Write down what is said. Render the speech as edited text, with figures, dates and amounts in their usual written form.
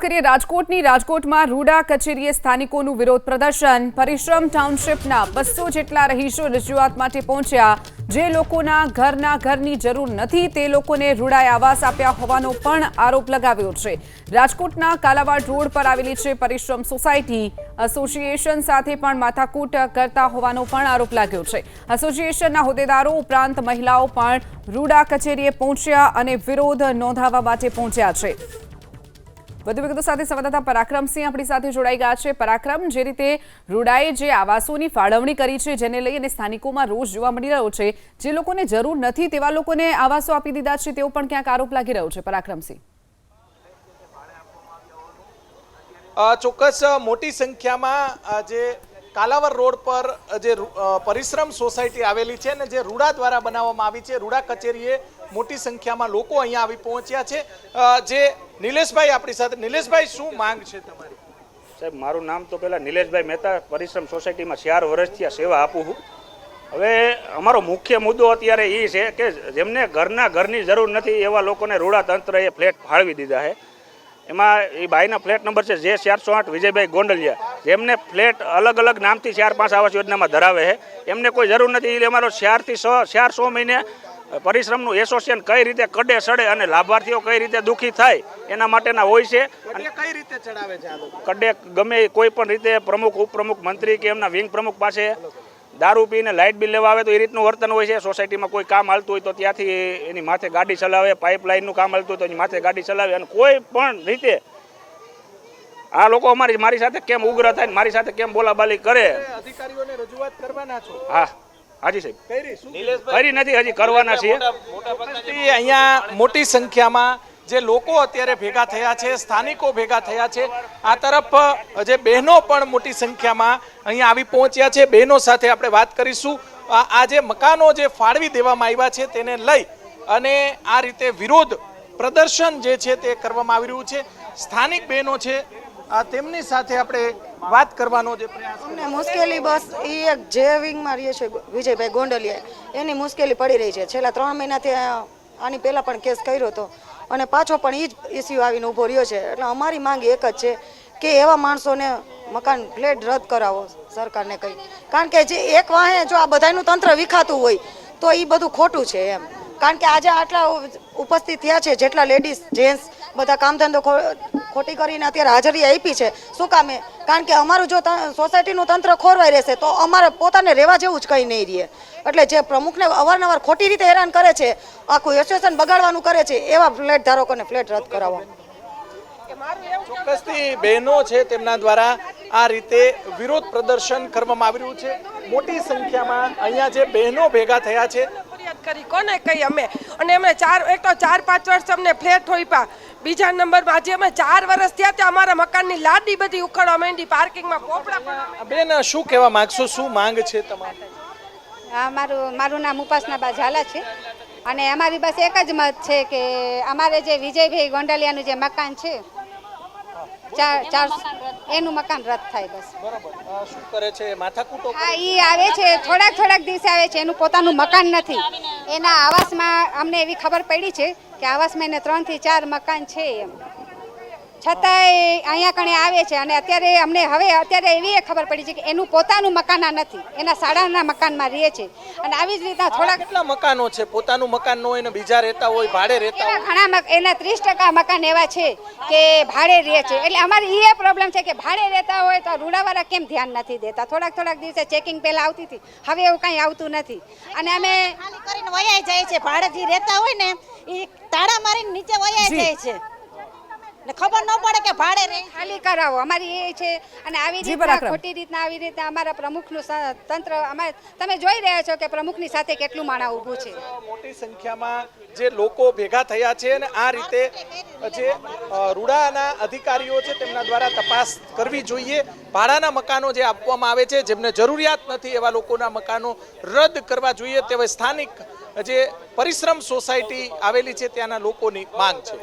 કરીએ રાજકોટની રાજકોટમાં રૂડા કચેરીએ સ્થાનિકોનું વિરોધ પ્રદર્શન પરિશ્રમ ટાઉનશીપના 200 જેટલા રહીશો રજૂઆત માટે પહોંચ્યા જે લોકોના ઘરની જરૂર નથી તે લોકોને રૂડાએ આવાસ આપ્યા હોવાનો પણ આરોપ લગાવ્યો છે રાજકોટના કાલાવાડ રોડ પર આવેલી છે પરિશ્રમ સોસાયટી એસોસિએશન સાથે પણ માથાકૂટ કરતા હોવાનો પણ આરોપ લાગ્યો છે એસોસિએશનના હોદ્દેદારો ઉપરાંત મહિલાઓ પણ રૂડા કચેરીએ પહોંચ્યા અને વિરોધ નોંધાવવા માટે પહોંચ્યા છે વધુ વિગતો સાથે સંવાદદાતા પરાક્રમસિંહ આપણી સાથે જોડાઈ ગયા છે પરાક્રમ જે રીતે રૂડાએ જે આવાસોની ફાળવણી કરી છે જેને લઈ અને સ્થાનિકોમાં રોષ જોવા મળી રહ્યો છે જે લોકોને જરૂર નથી તેવા લોકોને આવાસો આપી દીધા છે તેવો પણ ક્યાંક આરોપ લાગી રહ્યો છે પરાક્રમસિંહ ચોક્કસ મોટી સંખ્યામાં જે કાલાવર રોડ પર જે પરિશ્રમ સોસાયટી આવેલી છે ને જે રૂડા દ્વારા બનાવવામાં આવી છે રૂડા કચેરીએ મોટી સંખ્યામાં લોકો અહીંયા આવી પહોંચ્યા છે જે નિલેશભાઈ આપણી સાથે નિલેશભાઈ શું માંગ છે તમારી સાહેબ મારું નામ તો પહેલા નિલેશભાઈ મહેતા પરિશ્રમ સોસાયટીમાં 4 વર્ષથી સેવા આપું છું હવે અમારો મુખ્ય મુદ્દો અત્યારે એ છે કે જેમને ઘરની જરૂર નથી એવા લોકોને રૂડા તંત્રએ ફ્લેટ ફાળવી દીધા છે એમાં એ ભાઈના ફ્લેટ નંબર છે જે 408 વિજયભાઈ ગોંડલિયા જેમને ફ્લેટ અલગ અલગ નામથી 4-5 આવાસ યોજનામાં ધરાવે છે એમને કોઈ જરૂર નથી એટલે અમારો 4 મહિને પરિશ્રમનું એસોસિએશન કઈ રીતે કડે સડે અને લાભાર્થીઓ કઈ રીતે દુઃખી થાય એના માટેના હોય છે અને કઈ રીતે ચડાવે છે આ લોકો કડે ગમે કોઈ પણ રીતે પ્રમુખ ઉપપ્રમુખ મંત્રી કે એમના વિંગ પ્રમુખ પાસે દારૂ પીને લાઇટ બિલ લેવા આવે તો એ રીતનું વર્તન હોય છે સોસાયટીમાં કોઈ કામ હાલતું હોય તો ત્યાંથી એની માથે ગાડી ચલાવે પાઇપલાઇનનું કામ હાલતું હોય તો એની માથે ગાડી ચલાવે અને કોઈ પણ રીતે આ લોકો મારી સાથે કેમ ઉગ્ર થાય મારી સાથે કેમ બોલાબાલી કરે અધિકારીઓને રજૂઆત કરવાના છો હા હાજી સાહેબ કરી નથી હજી કરવાના છીએ અહીંયા મોટી સંખ્યામાં જે લોકો અત્યારે ભેગા થયા છે સ્થાનિકો ભેગા થયા છે આ તરફ જે બહેનો પણ મોટી સંખ્યામાં અહીંયા આવી પહોંચ્યા છે બહેનો સાથે આપણે વાત કરીશું આ જે મકાનો જે ફાળવી દેવામાં આવ્યા છે તેને લઈ અને આ રીતે વિરોધ પ્રદર્શન જે છે તે કરવામાં આવી રહ્યું છે સ્થાનિક બહેનો છે તેમની સાથે આપણે વાત કરવાનો જે પ્રયાસ અમને મુશ્કેલી બસ એ એક જે વિંગમાં રહીએ છે વિજયભાઈ ગોંડલિયા એની મુશ્કેલી પડી રહી છે છેલ્લા 3 મહિનાથી આની પહેલા પણ કેસ કર્યો હતો અને પાછો પણ એ જ ઇસ્યુ આવીને ઊભો રહ્યો છે એટલે અમારી માંગ એક જ છે કે એવા માણસોને મકાન ફ્લેટ રદ કરાવો સરકારને કહી કારણ કે જે એક વાહે જો આ બધાનું તંત્ર વિખાતું હોય તો એ બધું ખોટું છે એમ કારણ કે આજે આટલા ઉપસ્થિત થયા છે જેટલા લેડીઝ જેન્ટ્સ બધા કામ ધંધો ખોટી કરીને અત્યારે હાજરી આપી છે શું કામે કારણ કે અમારું જો સોસાયટીનું તંત્ર ખોરવાઈ રહેશે તો અમારે પોતાને રહેવા જેવું જ કંઈ નહીં રહે એટલે જે પ્રમુખને અવારનવાર ખોટી રીતે હેરાન કરે છે આખું એસોસિએશન બગાડવાનું કરે છે એવા ફ્લેટ ધારકોને ફ્લેટ રદ કરાવો ચોક્કસથી બહેનો છે તેમના દ્વારા આ રીતે વિરોધ પ્રદર્શન કરવામાં આવી રહ્યું છે મોટી સંખ્યામાં અહીંયા જે બહેનો ભેગા થયા છે કરી કોને કહી અમે અને એમને 4-5 વર્ષ અમને ફ્લેટ હોઈપા બીજા નંબરમાં આજે અમે 4 વર્ષ થયા ત્યાં અમારા મકાનની લાદી બધી ઉખડવા માંડી પાર્કિંગમાં પોપડા બેન શું કહેવા માંગશો શું માંગ છે તમારી મારું નામ ઉપાસનાબા ઝાલા છે અને અમારી પાસે એક જ મત છે કે અમારે જે વિજયભાઈ ગોંડલિયાનું જે મકાન છે એનું મકાન રદ થાય બસ શું કરે છે માથાકૂટો હા એ આવે છે થોડાક દિવસે આવે છે એનું પોતાનું મકાન નથી એના આવાસમાં અમને એવી ખબર પડી છે કે આવાસમાં એને 3 થી 4 મકાન છે એમ છતાંય અહીંયા કણે આવે છે અને અત્યારે એવી ખબર પડી છે કે એનું પોતાનું મકાન નથી એના શાળાના મકાનમાં રહે છે અને આવી જ રીતના થોડા કેટલા મકાનો છે પોતાનું મકાન ન હોય ને બીજા રહેતા હોય ભાડે રહેતા હોય ઘણા એના 30% મકાન એવા છે કે ભાડે રહે છે એટલે અમારી એ પ્રોબ્લેમ છે કે ભાડે રહેતા હોય તો રૂડાવાળા કેમ ધ્યાન નથી દેતા થોડાક દિવસે ચેકિંગ પહેલા આવતી હતી હવે એવું કંઈ આવતું નથી અને અમે કરીને વયા જાય છે ભાડેથી રહેતા હોય ને એ તાળા મારીને નીચે વયા જાય છે ખબર ન પડે કે ભાડે રહે ખાલી કરાવો અમારી એ છે અને આવી રીતના ખોટી રીતના આવી રીતના અમારા પ્રમુખનું તંત્ર તમે જોઈ રહ્યા છો કે પ્રમુખની સાથે કેટલું માણા ઊભું છે મોટી સંખ્યામાં જે લોકો ભેગા થયા છે અને આ રીતે જે રૂડાના અધિકારીઓ છે તેમના દ્વારા તપાસ કરવી જોઈએ ભાડાના મકાનો જે આપવામાં આવે છે જેમને જરૂરિયાત નથી એવા લોકોના મકાનો રદ કરવા જોઈએ તેવા સ્થાનિક જે પરિશ્રમ સોસાયટી આવેલી છે ત્યાંના લોકોની માંગ છે